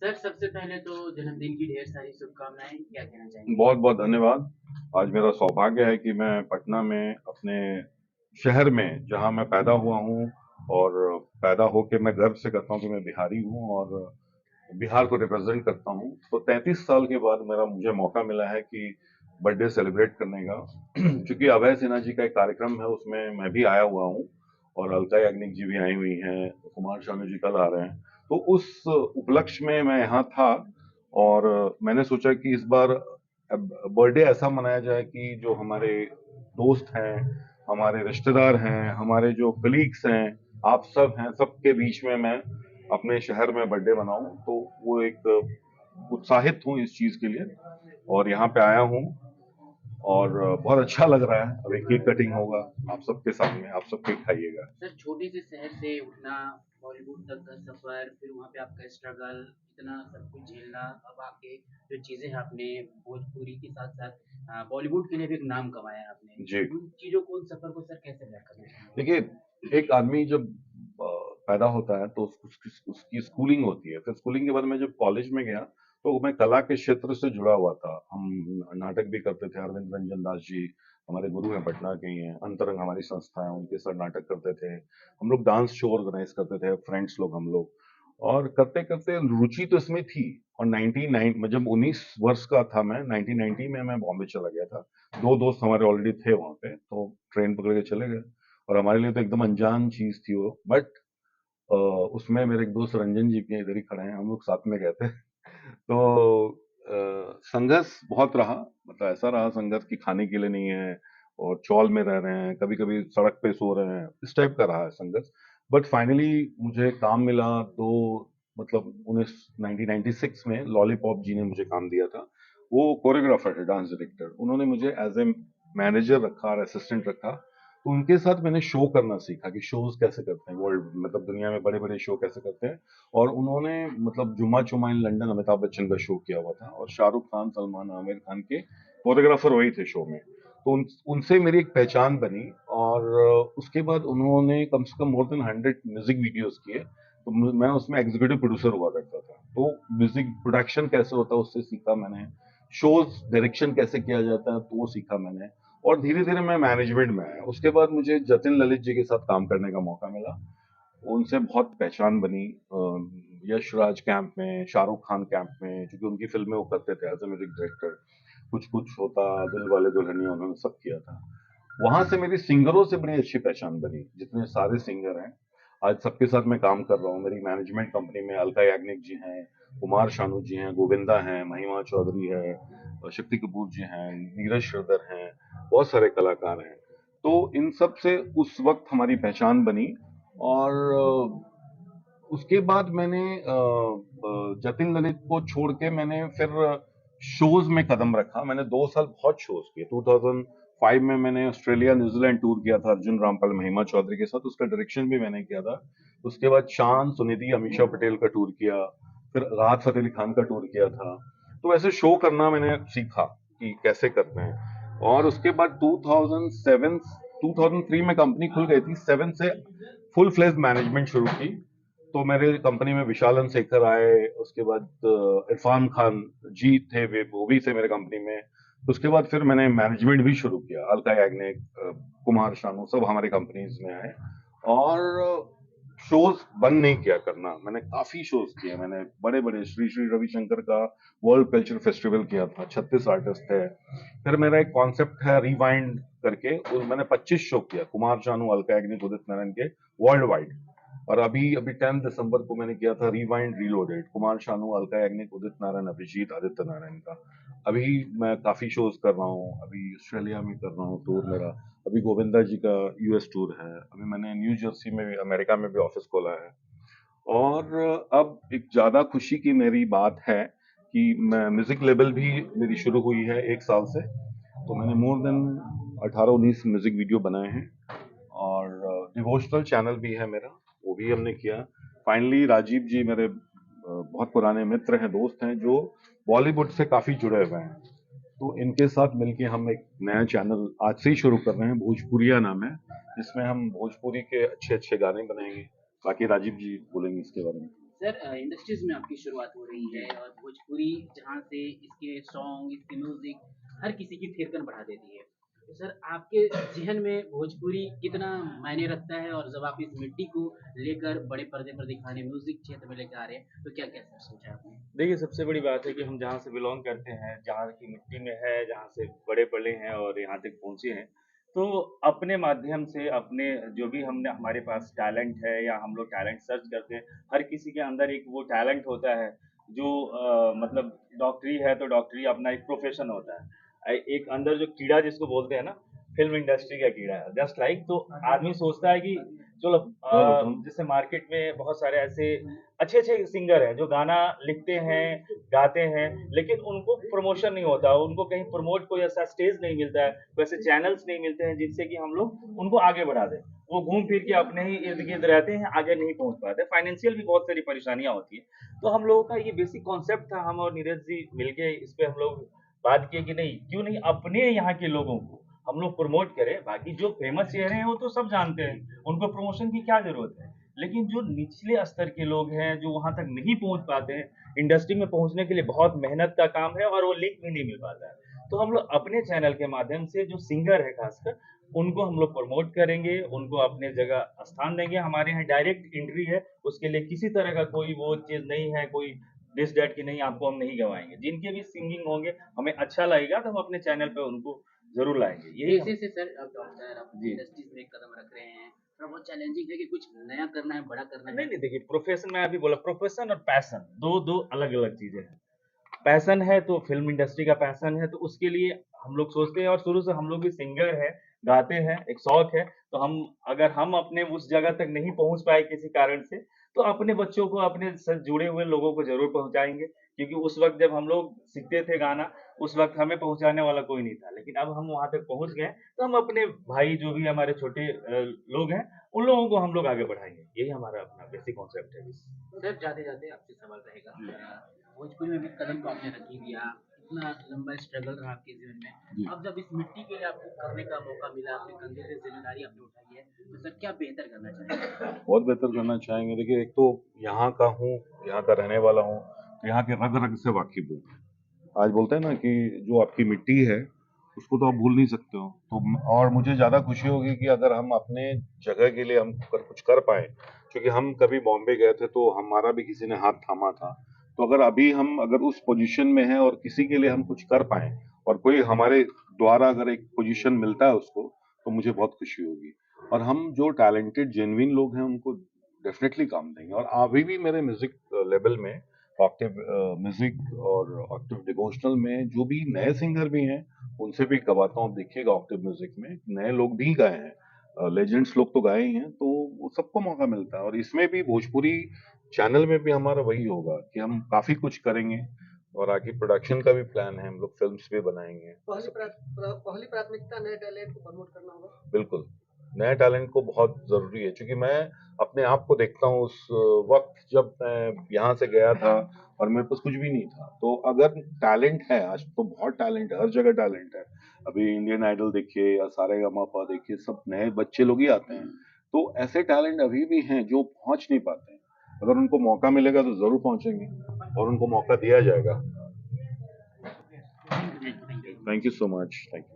Sir सबसे पहले तो जन्मदिन की ढेर सारी शुभकामनाएं, क्या कहना चाहेंगे? बहुत बहुत धन्यवाद। आज मेरा सौभाग्य है कि मैं पटना में अपने शहर में जहां मैं पैदा हुआ हूं और पैदा होके मैं गर्व से कहता हूं कि मैं बिहारी हूं और बिहार को रिप्रेजेंट करता हूं। तो 33 साल के बाद मेरा मुझे मौका मिला है कि बर्थडे सेलिब्रेट करने का। क्योंकि अभय सिन्हा जी का एक कार्यक्रम है, उसमें मैं भी आया हुआ हूं और अलका याग्निक जी भी आई हुई हैं, कुमार शानू जी कल आ रहे हैं। तो उस उपलक्ष्य में मैं यहाँ था और मैंने सोचा कि इस बार बर्थडे ऐसा मनाया जाए कि जो हमारे दोस्त हैं, हमारे रिश्तेदार हैं, हमारे जो कलीग्स हैं, आप सब हैं, सबके बीच में मैं अपने शहर में बर्थडे मनाऊं। तो वो एक उत्साहित हूँ इस चीज के लिए और यहाँ पे आया हूँ और बहुत अच्छा लग रहा है। अभी केक कटिंग होगा आप सबके सामने, आप सब केक खाइएगा। सर छोटे से शहर से उठना, बॉलीवुड तक का सफर, फिर वहाँ पे आपका स्ट्रगल, इतना सब कुछ झेलना, अब आके जो चीजें आपने भोजपुरी के साथ साथ बॉलीवुड के लिए भी एक नाम कमाया है आपने। जी उन चीजों को, उन सफर को सर कैसे बयां करना चाहेंगे? देखिए, एक आदमी जब अ, पैदा होता है तो उसकी स्कूलिंग होती है। फिर स्कूलिंग के बाद मैं जब कॉलेज में गया तो मैं कला के क्षेत्र से जुड़ा हुआ था। हम नाटक भी करते थे। अरविंद रंजन दास जी हमारे गुरु हैं, पटना के ही हैं। अंतरंग हमारी संस्था है, उनके साथ नाटक करते थे हम लोग। डांस शो ऑर्गेनाइज करते थे, फ्रेंड्स लोग हम लोग। और करते करते रुचि तो इसमें थी। और 99 में जब 19 वर्ष का था मैं, 1990 में मैं बॉम्बे चला गया था। दो दोस्त हमारे ऑलरेडी थे वहां पे, तो ट्रेन पकड़ के चले गए। और हमारे लिए तो एकदम अनजान चीज थी वो। बट उसमें मेरे एक दोस्त रंजन जी के इधर ही खड़े हैं, हम लोग साथ में गए थे। तो संघर्ष बहुत रहा। मतलब ऐसा रहा संघर्ष कि खाने के लिए नहीं है और चौल में रह रहे हैं, कभी कभी सड़क पे सो रहे हैं, इस टाइप का रहा है संघर्ष। बट फाइनली मुझे काम मिला। दो मतलब 1996 में लॉलीपॉप जी ने मुझे काम दिया था। वो कोरियोग्राफर है, डांस डायरेक्टर। उन्होंने मुझे एज ए मैनेजर रखा और असिस्टेंट रखा। तो उनके साथ मैंने शो करना सीखा कि शोज कैसे करते हैं, वर्ल्ड मतलब दुनिया में बड़े बड़े शो कैसे करते हैं। और उन्होंने मतलब जुम्मा जुम्मा इन लंदन अमिताभ बच्चन का शो किया हुआ था और शाहरुख खान, सलमान, आमिर खान के कोरियोग्राफर वही थे शो में। तो उनसे मेरी एक पहचान बनी। और उसके बाद उन्होंने कम से कम मोर देन 100 म्यूजिक वीडियोस किए। तो मैं उसमें एग्जीक्यूटिव प्रोड्यूसर हुआ करता था। तो म्यूजिक प्रोडक्शन कैसे होता है उससे सीखा मैंने। शोज डायरेक्शन कैसे किया जाता है तो वो सीखा मैंने। और धीरे धीरे मैं मैनेजमेंट में आया। उसके बाद मुझे जतिन ललित जी के साथ काम करने का मौका मिला। उनसे बहुत पहचान बनी। यश राज कैंप में, शाहरुख खान कैंप में, क्योंकि उनकी फिल्में वो करते थे एज ए म्यूजिक डायरेक्टर। कुछ कुछ होता, दिल वाले दुल्हनिया, उन्होंने सब किया था। वहां से मेरी सिंगरों से बड़ी अच्छी पहचान बनी। जितने सारे सिंगर हैं आज सबके साथ मैं काम कर रहा हूँ। मेरी मैनेजमेंट कंपनी में अलका याग्निक जी हैं, कुमार शानू जी हैं, गोविंदा हैं, महिमा चौधरी है, शक्ति कपूर जी हैं, नीरज श्रीधर हैं, बहुत सारे कलाकार हैं। तो इन सब से उस वक्त हमारी पहचान बनी। और उसके बाद मैंने जतिन ललित को छोड़ के मैंने फिर शोज में कदम रखा। मैंने 2 साल बहुत शोज किए। 2005 में मैंने ऑस्ट्रेलिया न्यूजीलैंड टूर किया था अर्जुन रामपाल, महिमा चौधरी के साथ। उसका डायरेक्शन भी मैंने किया था। उसके बाद शान, सुनिधि, अमीषा पटेल का टूर किया। फिर राहत फतेह अली खान का टूर किया था। तो ऐसे शो करना मैंने सीखा कि कैसे करते हैं। और उसके बाद 2007 2003 में कंपनी खुल गई थी। 7 से फुल फ्लेज मैनेजमेंट शुरू की। तो मेरे कंपनी में विशालन शेखर आए। उसके बाद इरफान खान जी थे, वे वो भी थे मेरे कंपनी में। उसके बाद फिर मैंने मैनेजमेंट भी शुरू किया। अलका याग्निक, कुमार शानू सब हमारे कंपनीज में आए। और शोज बंद नहीं किया करना। मैंने काफी शोज किए। मैंने बड़े बड़े श्री श्री रविशंकर का वर्ल्ड कल्चर फेस्टिवल किया था, 36 आर्टिस्ट थे। फिर मेरा एक कॉन्सेप्ट है रिवाइंड करके, उस मैंने 25 शो किया कुमार शानू, अलका याग्निक, उदित नारायण के वर्ल्ड वाइड। और अभी अभी 10 दिसंबर को मैंने किया था रिवाइंड रीलोडेड, कुमार शानू, अलका याग्निक, उदित नारायण, अभिजीत, आदित्य नारायण का। अभी मैं काफी शोज कर रहा हूँ। अभी ऑस्ट्रेलिया में कर रहा हूँ टूर मेरा। अभी गोविंदा जी का यूएस टूर है। अभी मैंने न्यू जर्सी में भी, अमेरिका में भी ऑफिस खोला है। और अब एक ज्यादा खुशी की मेरी बात है कि मैं म्यूजिक लेबल भी मेरी शुरू हुई है 1 साल से। तो मैंने मोर देन 18-19 म्यूजिक वीडियो बनाए हैं। और डिवोशनल चैनल भी है मेरा, वो भी हमने किया। फाइनली राजीव जी मेरे बहुत पुराने मित्र हैं, दोस्त हैं, जो बॉलीवुड से काफी जुड़े हुए हैं। तो इनके साथ मिलके हम एक नया चैनल आज से ही शुरू कर रहे हैं, भोजपुरिया नाम है, जिसमें हम भोजपुरी के अच्छे अच्छे गाने बनाएंगे। बाकी राजीव जी बोलेंगे इसके बारे में। सर इंडस्ट्रीज में आपकी शुरुआत हो रही है और भोजपुरी जहाँ से इसके सॉन्ग, इसकी म्यूजिक हर किसी की थिरकन बढ़ा देती है। तो सर आपके ज़हन में भोजपुरी कितना मायने रखता है और जब आप इस मिट्टी को लेकर बड़े पर्दे पर दिखाने म्यूजिक क्षेत्र में लेकर आ रहे हैं, तो क्या-क्या सर सोचा आपने? देखिए, सबसे बड़ी बात है कि हम जहाँ से बिलॉन्ग करते हैं, जहाँ की मिट्टी में है, जहाँ से बड़े-पले हैं और यहाँ तक पहुँचे हैं, तो अपने माध्यम से अपने जो भी हमने हमारे पास टैलेंट है या हम लोग टैलेंट सर्च करते हैं, हर किसी के अंदर एक वो टैलेंट होता है जो मतलब डॉक्टरी है तो डॉक्टरी अपना एक प्रोफ़ेशन होता है। एक अंदर जो कीड़ा जिसको बोलते हैं ना, फ़िल्म इंडस्ट्री का कीड़ा है, जस्ट लाइक तो आदमी सोचता है कि चलो जैसे मार्केट में बहुत सारे ऐसे अच्छे-अच्छे सिंगर हैं जो गाना लिखते हैं, गाते हैं, लेकिन उनको प्रमोशन नहीं होता, उनको कहीं प्रमोट कोई ऐसा स्टेज नहीं मिलता है, वैसे चैनल्स नहीं मिलते हैं जिनसे कि हम लोग उनको आगे बढ़ा दें। वो घूम फिर के अपने ही इर्द-गिर्द रहते हैं, आगे नहीं पहुँच पाते। फाइनेंशियल भी बहुत सारी परेशानियाँ होती हैं। तो हम लोगों का ये बेसिक कॉन्सेप्ट था, हम और नीरज जी मिलके इस पे हम लोग बात किए कि नहीं, क्यों नहीं अपने यहाँ के लोगों को हम लोग प्रमोट करें, बाकी जो फेमस चेहरे हैं वो तो सब जानते हैं, उनको प्रमोशन की क्या ज़रूरत है। लेकिन जो निचले स्तर के लोग हैं, जो वहाँ तक नहीं पहुँच पाते हैं, इंडस्ट्री में पहुँचने के लिए बहुत मेहनत का काम है और वो लिंक भी नहीं मिल पाता है। तो हम लोग अपने चैनल के माध्यम से जो सिंगर है खासकर, उनको हम लोग प्रमोट करेंगे, उनको अपने जगह स्थान देंगे। हमारे यहाँ डायरेक्ट एंट्री है, उसके लिए किसी तरह का कोई वो चीज़ नहीं है, कोई दिस दैट कि नहीं आपको हम नहीं गवाएँगे। जिनके भी सिंगिंग होंगे, हमें अच्छा लगेगा तो हम अपने चैनल पे उनको ज़रूर लाएँगे। यही हम जैसे सर अब डॉक्टर आप जी। इंडस्ट्रीज में कदम रख रहे हैं, थोड़ा बहुत चैलेंजिंग है कि कुछ नया करना है, बड़ा करना नहीं, है। नहीं देखिए प्रोफ़ेशन मैं अभी बोला प्रोफ़ेशन और पैशन 2 अलग-अलग चीज़ें हैं। पैशन है तो फ़िल्म इंडस्ट्री का पैशन है तो उसके लिए हम लोग सोचते हैं और शुरू से हम लोग भी सिंगर हैं, गाते हैं, एक शौक है। तो हम अपने उस जगह तक नहीं पहुँच पाए किसी कारण से, तो अपने बच्चों को अपने से जुड़े हुए लोगों को ज़रूर पहुँचाएँगे। क्योंकि उस वक़्त जब हम लोग सीखते थे गाना, उस वक़्त हमें पहुँचाने वाला कोई नहीं था। लेकिन अब हम वहाँ तक पहुँच गए, तो हम अपने भाई जो भी हमारे छोटे लोग हैं, उन लोगों को हम लोग आगे बढ़ाएँगे। यही हमारा अपना बेसिक कॉन्सेप्ट है। सर जाते-जाते आपसे सवाल रहेगा भोजपुरी में भी कदम तो आपने रख ही दिया, इतना लंबा स्ट्रगल रहा आपके जीवन जी। में। अब जब इस मिट्टी के लिए आपको करने का मौका मिला, अपने कंधे से ज़िम्मेदारी आपने उठाई है, तो सर क्या बेहतर करना चाहेंगे? बहुत बेहतर करना चाहेंगे। देखिए, एक तो यहाँ का हूँ, यहाँ का रहने वाला हूँ, तो यहाँ के रग-रग से वाकिफ़ हूँ। आज बोलते हैं ना कि जो आपकी मिट्टी है, उसको तो आप भूल नहीं सकते हो। तो और मुझे ज़्यादा खुशी होगी कि अगर हम अपने जगह के लिए हम कुछ कर पाएँ, क्योंकि हम कभी बॉम्बे गए थे तो हमारा भी किसी ने हाथ थामा था। तो अगर अभी हम अगर उस पोज़ीशन में हैं और किसी के लिए हम कुछ कर पाएँ और कोई हमारे द्वारा अगर एक पोज़ीशन मिलता है उसको, तो मुझे बहुत खुशी होगी। और हम जो टैलेंटेड जेन्युइन लोग हैं उनको डेफ़िनेटली काम देंगे। और अभी भी मेरे म्यूज़िक लेवल में ऑक्टेव म्यूज़िक और ऑक्टेव डिवोशनल में जो भी नए सिंगर भी हैं, उनसे भी गवाता हूँ। देखिएगा ऑक्टेव म्यूज़िक में नए लोग भी गाए हैं, लेजेंड्स लोग तो गाए ही हैं, तो वो सबको मौका मिलता है। और इसमें भी भोजपुरी चैनल में भी हमारा वही होगा कि हम काफ़ी कुछ करेंगे और आगे प्रोडक्शन का भी प्लान है, हम लोग फ़िल्म्स भी बनाएँगे। पहली प्राथमिकता नए टैलेंट को प्रमोट करना होगा। बिल्कुल, नए टैलेंट को बहुत ज़रूरी है, क्योंकि मैं अपने आप को देखता हूँ उस वक़्त जब मैं यहाँ से गया था और मेरे पास कुछ भी नहीं था। तो अगर टैलेंट है, आज तो बहुत टैलेंट है, हर जगह टैलेंट है। अभी इंडियन आइडल देखिए या सारेगामापा देखिए, सब नए बच्चे लोग ही आते हैं। तो ऐसे टैलेंट अभी भी हैं जो पहुँच नहीं पाते हैं। अगर उनको मौका मिलेगा तो ज़रूर पहुँचेंगे और उनको मौका दिया जाएगा। Thank you, thank you, thank you. Thank you so much. Thank you.